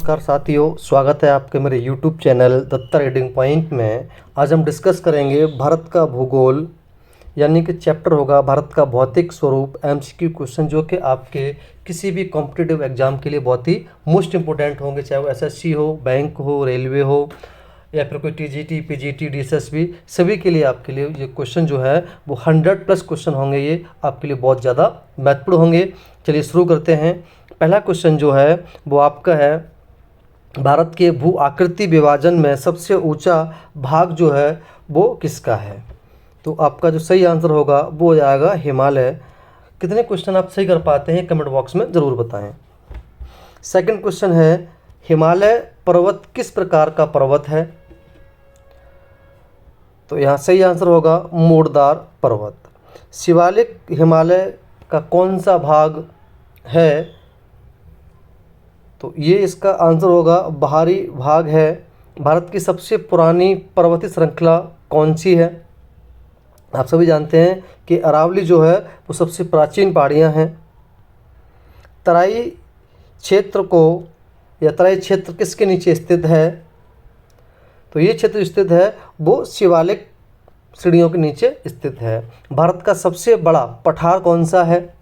नमस्कार साथियों, स्वागत है आपके मेरे YouTube channel Datta reading point में। आज हम डिस्कस करेंगे भारत का भूगोल, यानी कि चैप्टर होगा भारत का भौतिक स्वरूप। MCQ क्वेश्चन जो कि आपके किसी भी कॉम्पिटिटिव एग्जाम के लिए बहुत ही मोस्ट इंपॉर्टेंट होंगे, चाहे वो SSC हो, बैंक हो, रेलवे हो या फिर कोई TGT, PGT, DSSB, सभी के लिए आपके लिए ये क्वेश्चन जो है वो 100+ क्वेश्चन होंगे। ये आपके लिए बहुत ज़्यादा महत्वपूर्ण होंगे। चलिए शुरू करते हैं। पहला क्वेश्चन जो है वो आपका है, भारत के भू आकृति विभाजन में सबसे ऊंचा भाग जो है वो किसका है? तो आपका जो सही आंसर होगा वो हो जाएगा हिमालय। कितने क्वेश्चन आप सही कर पाते हैं कमेंट बॉक्स में ज़रूर बताएं। सेकंड क्वेश्चन है, हिमालय पर्वत किस प्रकार का पर्वत है? तो यहाँ सही आंसर होगा मोड़दार पर्वत। शिवालिक हिमालय का कौन सा भाग है? तो ये इसका आंसर होगा बाहरी भाग है। भारत की सबसे पुरानी पर्वतीय श्रृंखला कौन सी है? आप सभी जानते हैं कि अरावली जो है वो सबसे प्राचीन पहाड़ियाँ हैं। तराई क्षेत्र किसके नीचे स्थित है? तो ये क्षेत्र स्थित है वो शिवालिक सीढ़ियों के नीचे स्थित है। भारत का सबसे बड़ा पठार कौन सा है?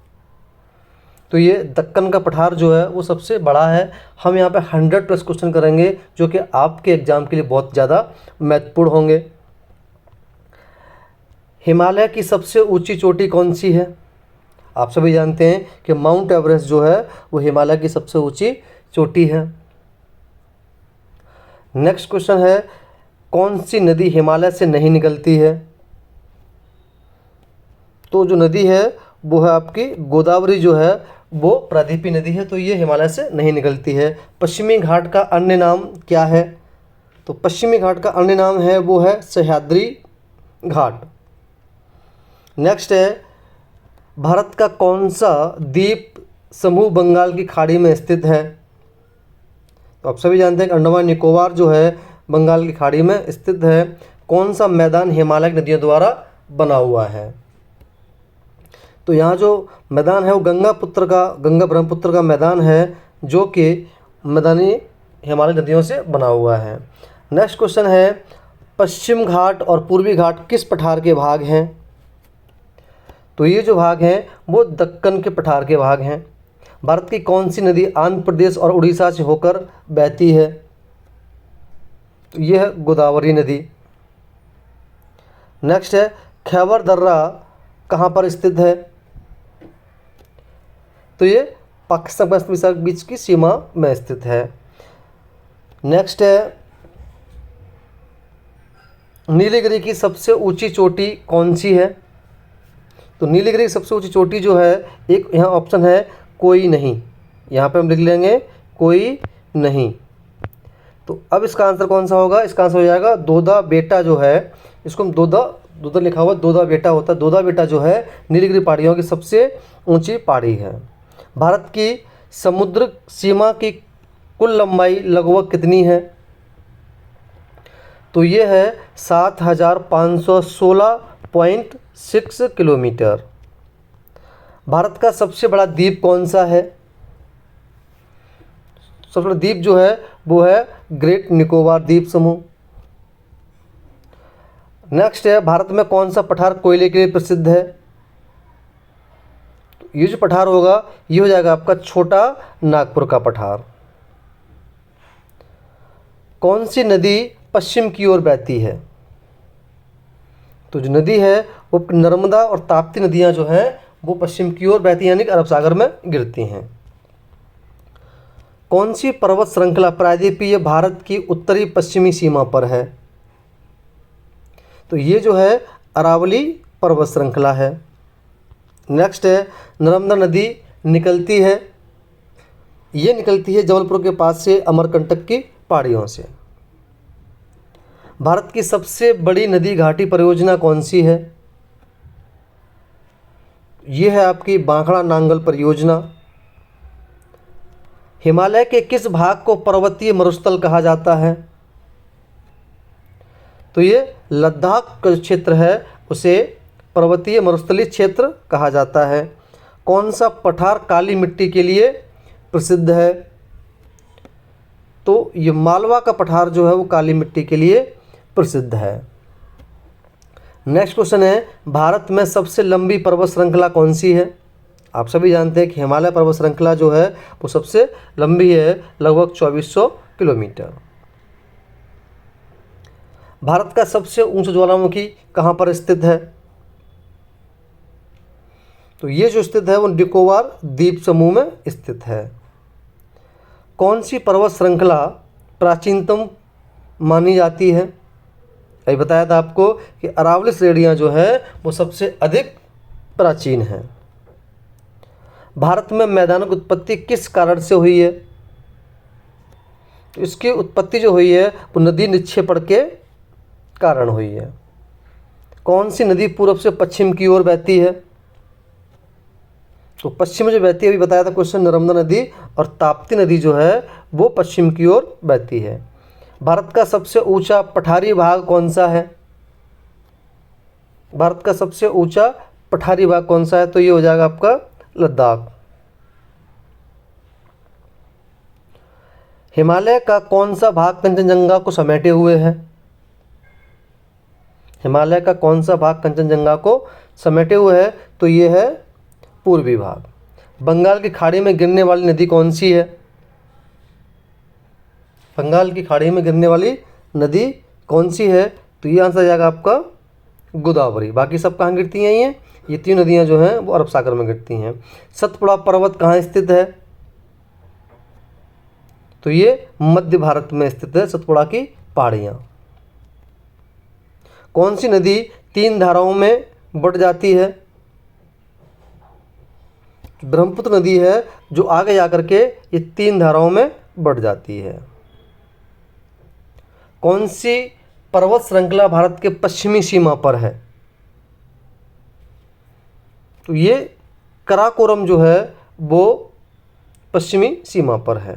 तो ये दक्कन का पठार जो है वो सबसे बड़ा है। हम यहाँ पे 100+ क्वेश्चन करेंगे जो कि आपके एग्जाम के लिए बहुत ज़्यादा महत्वपूर्ण होंगे। हिमालय की सबसे ऊंची चोटी कौन सी है? आप सभी जानते हैं कि माउंट एवरेस्ट जो है वो हिमालय की सबसे ऊंची चोटी है। नेक्स्ट क्वेश्चन है, कौन सी नदी हिमालय से नहीं निकलती है? तो जो नदी है वो है आपकी गोदावरी जो है वो प्रायद्वीपीय नदी है, तो ये हिमालय से नहीं निकलती है। पश्चिमी घाट का अन्य नाम क्या है? तो पश्चिमी घाट का अन्य नाम है वो है सह्याद्री घाट। नेक्स्ट है, भारत का कौन सा द्वीप समूह बंगाल की खाड़ी में स्थित है? तो आप सभी जानते हैं कि अंडमान निकोबार जो है बंगाल की खाड़ी में स्थित है। कौन सा मैदान हिमालय नदियों द्वारा बना हुआ है? तो यहाँ जो मैदान है वो गंगा ब्रह्मपुत्र का मैदान है जो कि मैदानी हिमालय नदियों से बना हुआ है। नेक्स्ट क्वेश्चन है, पश्चिम घाट और पूर्वी घाट किस पठार के भाग हैं? तो ये जो भाग हैं वो दक्कन के पठार के भाग हैं। भारत की कौन सी नदी आंध्र प्रदेश और उड़ीसा से होकर बहती है? तो ये है गोदावरी नदी। नेक्स्ट है, खैबर दर्रा कहाँ पर स्थित है? तो ये पाकिस्तान के बीच की सीमा में स्थित है। नेक्स्ट है, नीलगिरी की सबसे ऊंची चोटी कौन सी है? तो नीलगिरी की सबसे ऊंची चोटी जो है, एक यहाँ ऑप्शन है कोई नहीं, यहाँ पे हम लिख लेंगे कोई नहीं। तो अब इसका आंसर कौन सा होगा? इसका आंसर हो जाएगा दोदा बेटा जो है, इसको हम दोदा लिखा हुआ दोदा बेटा होता है। दोदा बेटा जो है नीलगिरी पहाड़ियों की सबसे ऊंची पहाड़ी है। भारत की समुद्र सीमा की कुल लंबाई लगभग कितनी है? तो ये है 7516.6 किलोमीटर। भारत का सबसे बड़ा द्वीप कौन सा है? सबसे बड़ा द्वीप जो है वो है ग्रेट निकोबार द्वीप समूह। नेक्स्ट है, भारत में कौन सा पठार कोयले के लिए प्रसिद्ध है? ये जो पठार होगा ये हो जाएगा आपका छोटा नागपुर का पठार। कौन सी नदी पश्चिम की ओर बहती है? तो जो नदी है वो नर्मदा और ताप्ती नदियां जो हैं वो पश्चिम की ओर बहती हैं, यानी कि अरब सागर में गिरती हैं। कौन सी पर्वत श्रृंखला प्रायद्वीपीय भारत की उत्तरी पश्चिमी सीमा पर है? तो ये जो है अरावली पर्वत श्रृंखला है। नेक्स्ट है, नर्मदा नदी निकलती है जबलपुर के पास से अमरकंटक की पहाड़ियों से। भारत की सबसे बड़ी नदी घाटी परियोजना कौन सी है? ये है आपकी बांखड़ा नांगल परियोजना। हिमालय के किस भाग को पर्वतीय मरुस्थल कहा जाता है? तो ये लद्दाख का क्षेत्र है उसे पर्वतीय मरुस्थलीय क्षेत्र कहा जाता है। कौन सा पठार काली मिट्टी के लिए प्रसिद्ध है? तो ये मालवा का पठार जो है वो काली मिट्टी के लिए प्रसिद्ध है। नेक्स्ट क्वेश्चन है, भारत में सबसे लंबी पर्वत श्रृंखला कौन सी है? आप सभी जानते हैं कि हिमालय पर्वत श्रृंखला जो है वो सबसे लंबी है, लगभग 2400 किलोमीटर। भारत का सबसे ऊंचा ज्वालामुखी कहाँ पर स्थित है? तो ये जो स्थित है वो निकोबार द्वीप समूह में स्थित है। कौन सी पर्वत श्रृंखला प्राचीनतम मानी जाती है? अभी बताया था आपको कि अरावली श्रेणियाँ जो है वो सबसे अधिक प्राचीन है। भारत में मैदानों की उत्पत्ति किस कारण से हुई है? तो इसकी उत्पत्ति जो हुई है वो नदी निक्षेपण के कारण हुई है। कौन सी नदी पूर्व से पश्चिम की ओर बहती है? तो पश्चिम में जो बहती है, अभी बताया था क्वेश्चन, नर्मदा नदी और ताप्ती नदी जो है वो पश्चिम की ओर बहती है। भारत का सबसे ऊंचा पठारी भाग कौन सा है? भारत का सबसे ऊंचा पठारी भाग कौन सा है? तो ये हो जाएगा आपका लद्दाख। हिमालय का कौन सा भाग कंचनजंगा को समेटे हुए है? हिमालय का कौन सा भाग कंचनजंगा को समेटे हुए है? तो ये है पूर्वी भाग। बंगाल की खाड़ी में गिरने वाली नदी कौन सी है? बंगाल की खाड़ी में गिरने वाली नदी कौन सी है? तो ये आंसर आ जाएगा आपका गोदावरी। बाकी सब कहाँ गिरती हैं? ये तीन नदियाँ जो हैं वो अरब सागर में गिरती हैं। सतपुड़ा पर्वत कहाँ स्थित है? तो ये मध्य भारत में स्थित है, सतपुड़ा की पहाड़ियाँ। कौन सी नदी 3 धाराओं में बट जाती है? ब्रह्मपुत्र नदी है जो आगे जाकर के ये 3 धाराओं में बट जाती है। कौन सी पर्वत श्रृंखला भारत के पश्चिमी सीमा पर है? तो ये कराकोरम जो है वो पश्चिमी सीमा पर है।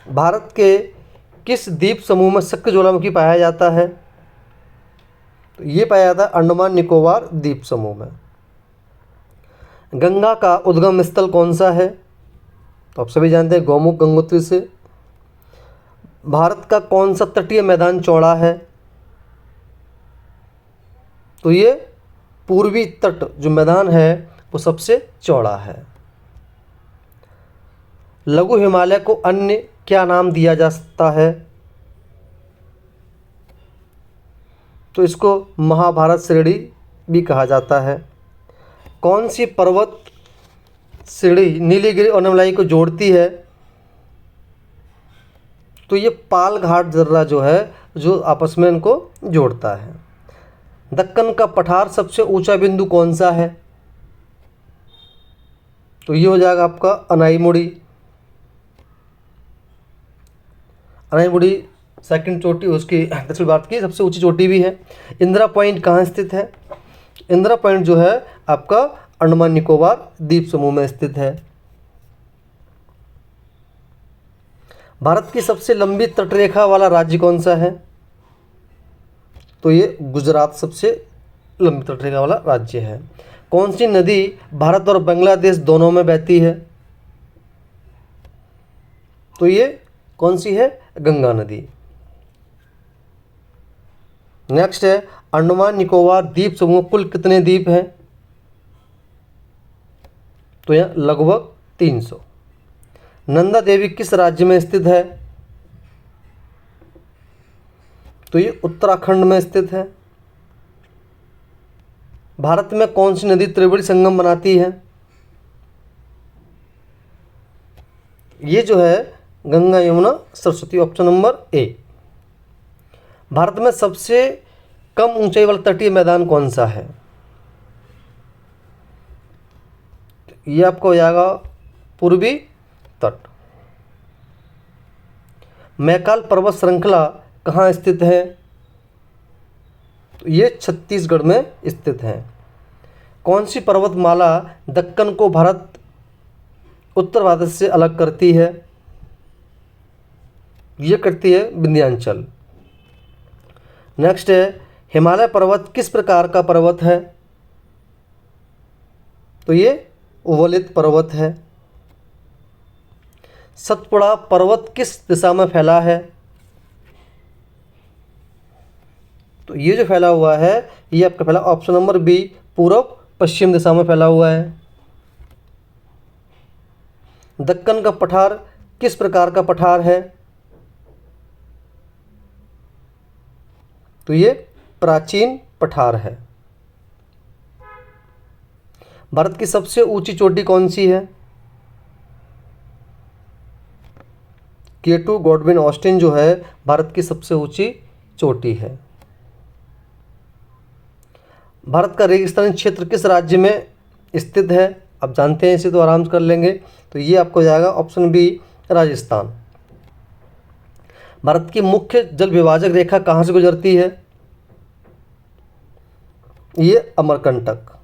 भारत के किस द्वीप समूह में सक्रिय ज्वालामुखी पाया जाता है? तो ये पाया जाता है अंडमान निकोबार द्वीप समूह में। गंगा का उद्गम स्थल कौन सा है? तो आप सभी जानते हैं गौमुख गंगोत्री से। भारत का कौन सा तटीय मैदान चौड़ा है? तो ये पूर्वी तट जो मैदान है वो सबसे चौड़ा है। लघु हिमालय को अन्य क्या नाम दिया जा सकता है? तो इसको महाभारत श्रेणी भी कहा जाता है। कौन सी पर्वत श्रेणी नीलगिरी और नमलाई को जोड़ती है? तो ये पाल घाट दर्रा जो है जो आपस में इनको जोड़ता है। दक्कन का पठार सबसे ऊंचा बिंदु कौन सा है? तो ये हो जाएगा आपका अनाईमुड़ी। अनाईमुड़ी सेकंड चोटी उसकी दक्षिण भारत की सबसे ऊंची चोटी भी है। इंदिरा पॉइंट कहाँ स्थित है? इंदिरा पॉइंट जो है आपका अंडमान निकोबार द्वीप समूह में स्थित है। भारत की सबसे लंबी तटरेखा वाला राज्य कौन सा है? तो ये गुजरात सबसे लंबी तटरेखा वाला राज्य है। कौन सी नदी भारत और बांग्लादेश दोनों में बहती है? तो ये कौन सी है? गंगा नदी। नेक्स्ट है, अंडमान निकोबार द्वीप समूह कुल कितने द्वीप हैं? तो यहाँ लगभग 300। नंदा देवी किस राज्य में स्थित है? तो ये उत्तराखंड में स्थित है। भारत में कौन सी नदी त्रिवेणी संगम बनाती है? ये जो है Ganga Yamuna Saraswati, option number A. Bharat में सबसे कम ऊंचाई वाला तटीय मैदान कौन सा है? ये आपको हो जाएगा पूर्वी तट। मैकाल पर्वत श्रृंखला कहाँ स्थित है? तो ये छत्तीसगढ़ में स्थित है। कौन सी पर्वतमाला दक्कन को भारत उत्तर भारत से अलग करती है? ये करती है विंध्याचल। नेक्स्ट है, हिमालय पर्वत किस प्रकार का पर्वत है? तो ये उवलित पर्वत है। सतपुड़ा पर्वत किस दिशा में फैला है? तो ये जो फैला हुआ है ये आपका फैला ऑप्शन नंबर बी पूर्व पश्चिम दिशा में फैला हुआ है। दक्कन का पठार किस प्रकार का पठार है? तो ये प्राचीन पठार है। भारत की सबसे ऊंची चोटी कौन सी है? K2 गॉडविन ऑस्टिन जो है भारत की सबसे ऊंची चोटी है। भारत का रेगिस्तानी क्षेत्र किस राज्य में स्थित है? आप जानते हैं इसे तो आराम से कर लेंगे। तो ये आपको जाएगा ऑप्शन बी राजस्थान। भारत की मुख्य जल विभाजक रेखा कहाँ से गुजरती है? ये Amarkantak,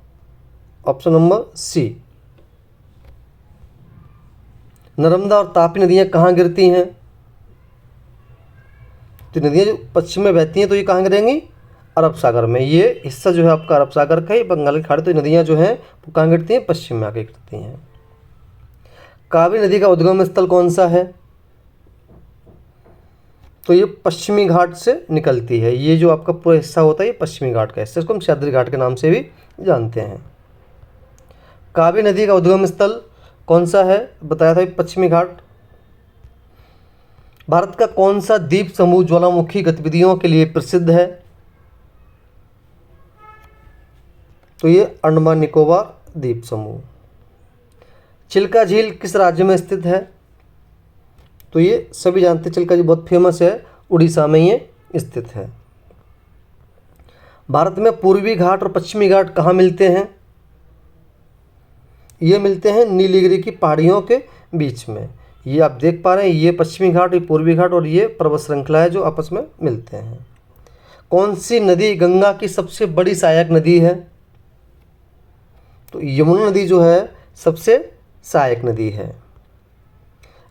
option number C. Narmada और तापी नदियाँ कहाँ गिरती हैं? तो नदियाँ जो पश्चिम में बहती हैं तो ये कहाँ गिरेंगी? अरब सागर में। ये हिस्सा जो है आपका अरब सागर का ही, बंगाल की खाड़ी, तो नदियाँ जो हैं वो कहाँ गिरती हैं? पश्चिम में आके गिरती हैं। कावेरी नदी का उद्गम स्थल कौन सा है? तो ये पश्चिमी घाट से निकलती है। ये जो आपका पूरा हिस्सा होता है ये पश्चिमी घाट का हिस्सा, इसको हम सह्याद्री घाट के नाम से भी जानते हैं। कावेरी नदी का उद्गम स्थल कौन सा है? बताया था पश्चिमी घाट। भारत का कौन सा द्वीप समूह ज्वालामुखी गतिविधियों के लिए प्रसिद्ध है? तो ये अंडमान निकोबार द्वीप समूह। चिल्का झील किस राज्य में स्थित है? तो ये सभी जानते हैं चिल्का झील बहुत फेमस है, उड़ीसा में ये स्थित है। भारत में पूर्वी घाट और पश्चिमी घाट कहाँ मिलते हैं? ये मिलते हैं नीलगिरी की पहाड़ियों के बीच में। ये आप देख पा रहे हैं, ये पश्चिमी घाट, ये पूर्वी घाट और ये पर्वत श्रृंखला है जो आपस में मिलते हैं। कौन सी नदी गंगा की सबसे बड़ी सहायक नदी है? तो यमुना नदी जो है सबसे सहायक नदी है।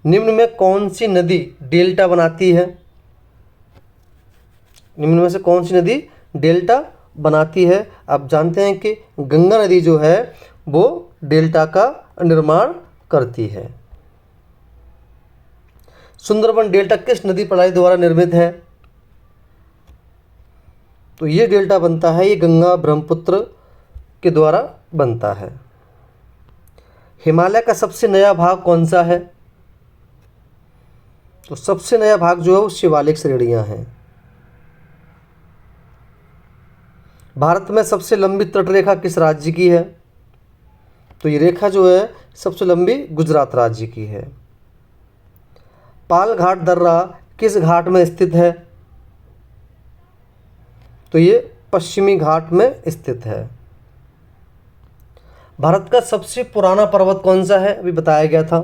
निम्न में कौन सी नदी डेल्टा बनाती है? निम्न में से कौन सी नदी डेल्टा बनाती है? आप जानते हैं कि गंगा नदी जो है वो डेल्टा का निर्माण करती है। सुंदरबन डेल्टा किस नदी प्रणाली द्वारा निर्मित है? तो ये डेल्टा बनता है, ये गंगा ब्रह्मपुत्र के द्वारा बनता है। हिमालय का सबसे नया भाग कौन सा है? तो सबसे नया भाग जो है वो शिवालिक श्रेणियां हैं। भारत में सबसे लंबी तटरेखा किस राज्य की है? तो ये रेखा जो है सबसे लंबी गुजरात राज्य की है। पाल घाट दर्रा किस घाट में स्थित है? तो ये पश्चिमी घाट में स्थित है। भारत का सबसे पुराना पर्वत कौन सा है? अभी बताया गया था,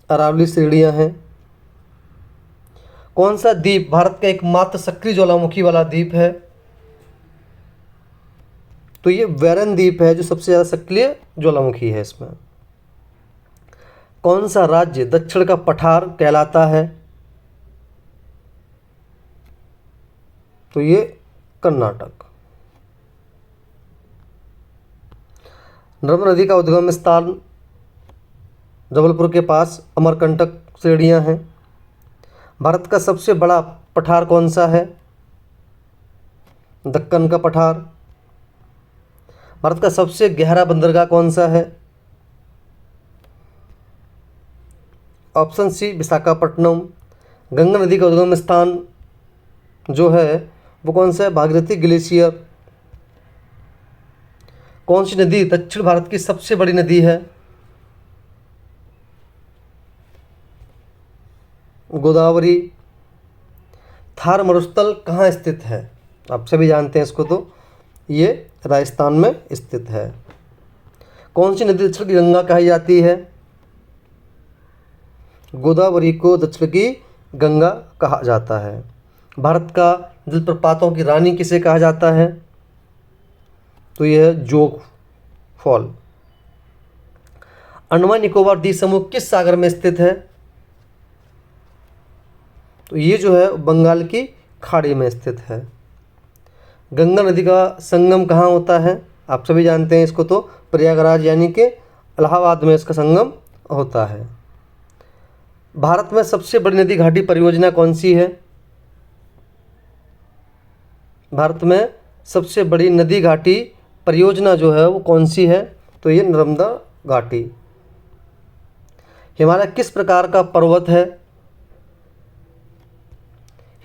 अरावली श्रेणियां हैं। कौन सा द्वीप भारत का एकमात्र सक्रिय ज्वालामुखी वाला द्वीप है? तो ये वैरन द्वीप है जो सबसे ज़्यादा सक्रिय ज्वालामुखी है इसमें। कौन सा राज्य दक्षिण का पठार कहलाता है? तो ये कर्नाटक। नर्मदा नदी का उद्गम स्थान जबलपुर के पास अमरकंटक श्रेणियां हैं। भारत का सबसे बड़ा पठार कौन सा है? दक्कन का पठार। भारत का सबसे गहरा बंदरगाह कौन सा है? Option C Visakhapatnam. गंगा नदी का उद्गम स्थान जो है वो कौन सा है? भागीरथी ग्लेशियर। कौन सी नदी दक्षिण भारत की सबसे बड़ी नदी है? गोदावरी। थार मरुस्थल कहाँ स्थित है? आप सभी जानते हैं इसको, तो ये राजस्थान में स्थित है। कौन सी नदी दक्षिण की गंगा कही जाती है? गोदावरी को दक्षिण की गंगा कहा जाता है। भारत का जलप्रपातों की रानी किसे कहा जाता है? तो यह है जोग फॉल। अंडमान निकोबार द्वीप समूह किस सागर में स्थित है? तो ये जो है बंगाल की खाड़ी में स्थित है। गंगा नदी का संगम कहाँ होता है? आप सभी जानते हैं इसको, तो प्रयागराज यानी कि इलाहाबाद में इसका संगम होता है। भारत में सबसे बड़ी नदी घाटी परियोजना कौन सी है? भारत में सबसे बड़ी नदी घाटी परियोजना जो है वो कौन सी है? तो ये नर्मदा घाटी। हिमालय किस प्रकार का पर्वत है?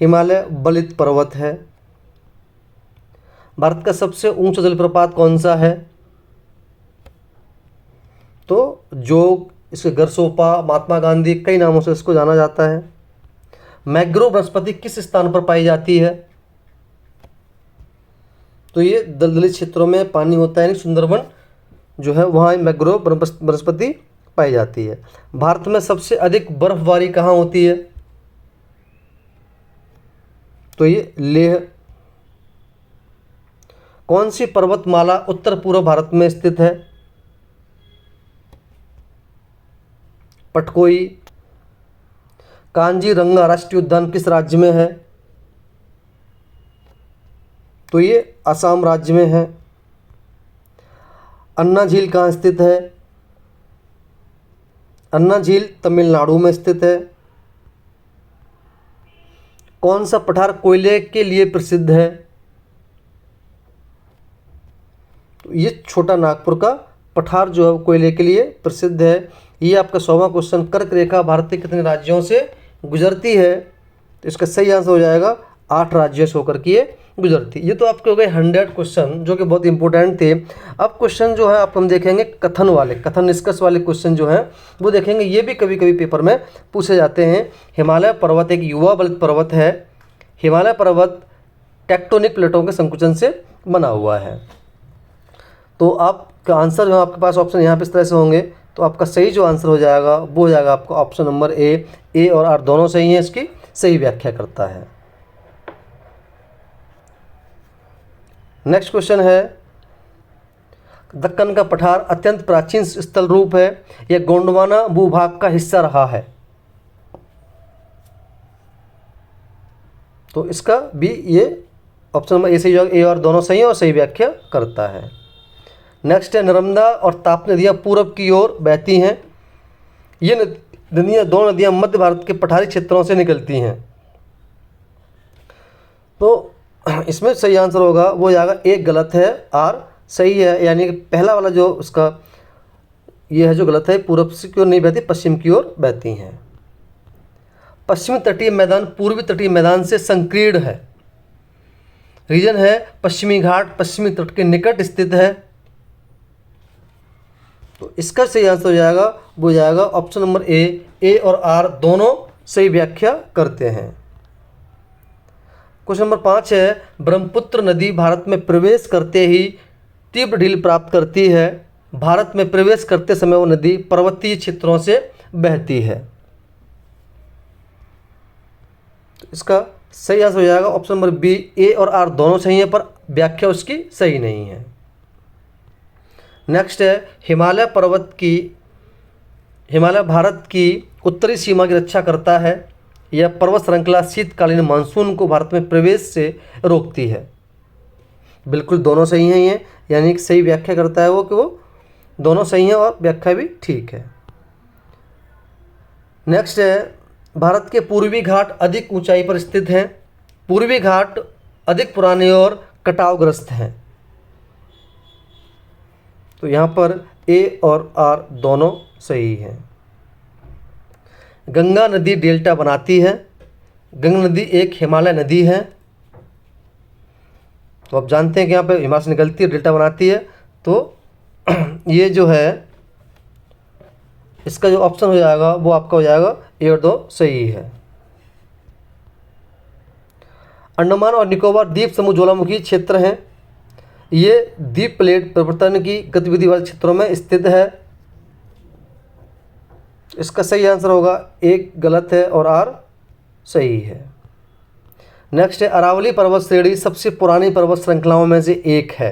हिमालय बलित पर्वत है। भारत का सबसे ऊंचा जलप्रपात कौन सा है? तो जोग, इसके गरसोपा, महात्मा गांधी, कई नामों से इसको जाना जाता है। मैंग्रोव वनस्पति किस स्थान पर पाई जाती है? तो ये दलदली क्षेत्रों में पानी होता है, यानी सुंदरवन जो है वहाँ मैंग्रोव वनस्पति पाई जाती है। भारत में सबसे अधिक बर्फबारी कहाँ होती है? तो ये लेह। कौन सी पर्वतमाला उत्तर पूर्व भारत में स्थित है? पटकोई। कांजीरंगा राष्ट्रीय उद्यान किस राज्य में है? तो ये असम राज्य में है। अन्ना झील कहाँ स्थित है? अन्ना झील तमिलनाडु में स्थित है। कौन सा पठार कोयले के लिए प्रसिद्ध है? तो ये छोटा नागपुर का पठार जो है कोयले के लिए प्रसिद्ध है। ये आपका 100वां क्वेश्चन। कर्क रेखा भारत के कितने राज्यों से गुजरती है? तो इसका सही आंसर हो जाएगा 8 राज्यों से होकर के ये गुजरती। ये तो आपके हो गए 100 क्वेश्चन जो कि बहुत इंपॉर्टेंट थे। अब क्वेश्चन जो है आप हम देखेंगे कथन वाले, कथन निष्कर्ष वाले क्वेश्चन जो हैं वो देखेंगे। ये भी कभी कभी पेपर में पूछे जाते हैं। हिमालय पर्वत एक युवा बलित पर्वत है। हिमालय पर्वत टेक्टोनिक प्लेटों के संकुचन से बना हुआ है। तो आपका आंसर जो आपके पास ऑप्शन यहाँ पे इस तरह से होंगे। तो आपका सही जो आंसर हो जाएगा वो हो जाएगा आपका ऑप्शन नंबर ए और आर दोनों सही हैं, इसकी सही व्याख्या करता है। नेक्स्ट क्वेश्चन है, दक्कन का पठार अत्यंत प्राचीन स्थल रूप है, यह गोंडवाना भूभाग का हिस्सा रहा है। तो इसका भी ये ऑप्शन नंबर ए सही होगा। ए और दोनों सही है और सही व्याख्या करता है। नेक्स्ट है, नर्मदा और ताप्ती नदियाँ पूरब की ओर बहती हैं। ये नदियाँ, दो नदियाँ मध्य भारत के पठारी क्षेत्रों से निकलती हैं। तो इसमें सही आंसर होगा वो जाएगा एक गलत है, आर सही है। यानी कि पहला वाला जो उसका ये है जो गलत है, पूरब की ओर नहीं बहती, पश्चिम की ओर बहती हैं। पश्चिमी तटीय मैदान पूर्वी तटीय मैदान से संकीर्ण है। रीजन है पश्चिमी घाट पश्चिमी तट के निकट स्थित है। तो इसका सही आंसर हो जाएगा वो जाएगा ऑप्शन नंबर ए और आर दोनों सही व्याख्या करते हैं। क्वेश्चन नंबर 5 है, ब्रह्मपुत्र नदी भारत में प्रवेश करते ही तीव्र ढील प्राप्त करती है। भारत में प्रवेश करते समय वो नदी पर्वतीय क्षेत्रों से बहती है। तो इसका सही आंसर हो जाएगा ऑप्शन नंबर बी। ए और आर दोनों सही है पर व्याख्या उसकी सही नहीं है। नेक्स्ट है, हिमालय भारत की उत्तरी सीमा की रक्षा करता है। यह पर्वत श्रृंखला शीतकालीन मानसून को भारत में प्रवेश से रोकती है। बिल्कुल दोनों सही हैं ये, यानी कि सही व्याख्या करता है वो कि वो दोनों सही हैं और व्याख्या भी ठीक है। नेक्स्ट है, भारत के पूर्वी घाट अधिक ऊंचाई पर स्थित हैं। पूर्वी घाट अधिक पुराने और कटावग्रस्त हैं। तो यहाँ पर ए और आर दोनों सही हैं। गंगा नदी डेल्टा बनाती है। गंगा नदी एक हिमालय नदी है। तो आप जानते हैं कि यहाँ पे हिमालय से निकलती है, डेल्टा बनाती है। तो ये जो है इसका जो ऑप्शन हो जाएगा वो आपका हो जाएगा ए और दो सही है। अंडमान और निकोबार द्वीप समूह ज्वालामुखी क्षेत्र हैं। ये द्वीप प्लेट परिवर्तन की गतिविधि वाले क्षेत्रों में स्थित है। इसका सही आंसर होगा एक गलत है और आर सही है। नेक्स्ट है, अरावली पर्वत श्रेणी सबसे पुरानी पर्वत श्रृंखलाओं में से एक है।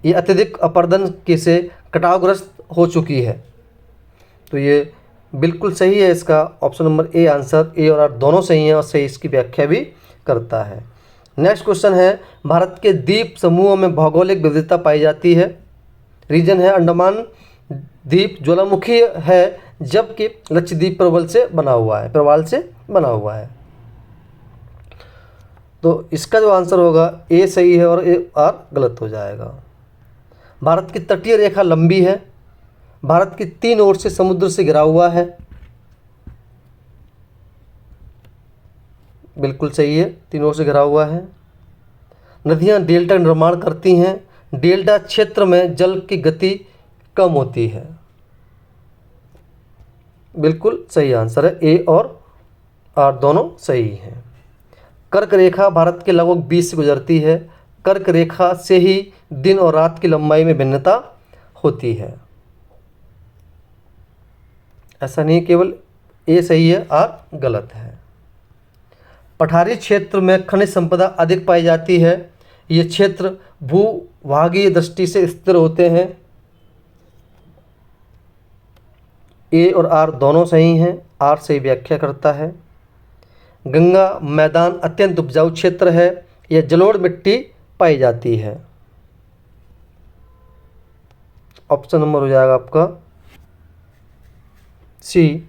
ये अत्यधिक अपरदन के से कटावग्रस्त हो चुकी है। तो ये बिल्कुल सही है। इसका ऑप्शन नंबर ए आंसर, ए और आर दोनों सही हैं और सही इसकी व्याख्या भी करता है। नेक्स्ट क्वेश्चन है, भारत के द्वीप समूहों में भौगोलिक विविधता पाई जाती है। रीजन है अंडमान द्वीप ज्वालामुखी है जबकि लक्षद्वीप प्रवाल से बना हुआ है। तो इसका जो आंसर होगा ए सही है और ए आर गलत हो जाएगा। भारत की तटीय रेखा लंबी है। भारत की 3 ओर से समुद्र से घिरा हुआ है। बिल्कुल सही है, 3 ओर से घिरा हुआ है। नदियां डेल्टा का निर्माण करती हैं। डेल्टा क्षेत्र में जल की गति कम होती है। बिल्कुल सही आंसर है, ए और आर दोनों सही हैं। कर्क रेखा भारत के लगभग बीच से गुजरती है। कर्क रेखा से ही दिन और रात की लंबाई में भिन्नता होती है। ऐसा नहीं केवल ए सही है, आर गलत है। पठारी क्षेत्र में खनिज संपदा अधिक पाई जाती है। ये क्षेत्र भूभागीय दृष्टि से स्थिर होते हैं। ए और आर दोनों सही हैं, आर सही व्याख्या करता है। गंगा मैदान अत्यंत उपजाऊ क्षेत्र है। यह जलोढ़ मिट्टी पाई जाती है। ऑप्शन नंबर हो जाएगा आपका सी।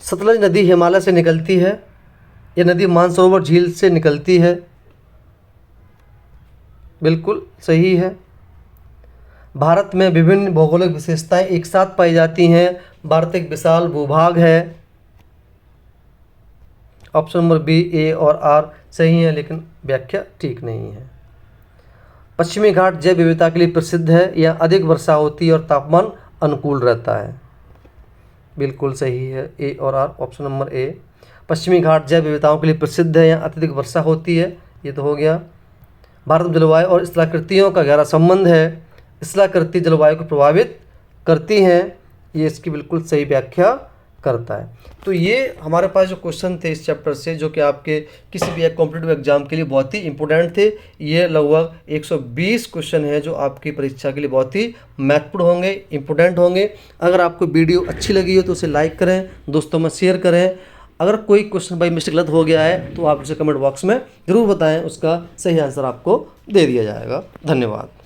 सतलज नदी हिमालय से निकलती है। यह नदी मानसरोवर झील से निकलती है। बिल्कुल सही है। भारत में विभिन्न भौगोलिक विशेषताएं एक साथ पाई जाती हैं। भारत एक विशाल भूभाग है। ऑप्शन नंबर बी, ए और आर सही है, लेकिन व्याख्या ठीक नहीं है। पश्चिमी घाट जैव विविधता के लिए प्रसिद्ध है। यह अधिक वर्षा होती है और तापमान अनुकूल रहता है। बिल्कुल सही है, ए और आर। ऑप्शन नंबर ए, पश्चिमी घाट जैव विविधताओं के लिए प्रसिद्ध है। यहाँ अत्यधिक वर्षा होती है। ये तो हो गया। भारत में जलवायु और स्थलाकृतियों का गहरा संबंध है। स्थलाकृति जलवायु को प्रभावित करती हैं। ये इसकी बिल्कुल सही व्याख्या करता है। तो ये हमारे पास जो क्वेश्चन थे इस चैप्टर से, जो कि आपके किसी भी एक कॉम्पिटिटिव एग्जाम के लिए बहुत ही इंपॉर्टेंट थे। ये लगभग 120 क्वेश्चन है जो आपकी परीक्षा के लिए बहुत ही महत्वपूर्ण होंगे, इंपॉर्टेंट होंगे। अगर आपको वीडियो अच्छी लगी हो तो उसे लाइक करें, दोस्तों में शेयर करें। अगर कोई क्वेश्चन बाई मिस्टेक गलत हो गया है तो आप उसे कमेंट बॉक्स में ज़रूर बताएं, उसका सही आंसर आपको दे दिया जाएगा। धन्यवाद।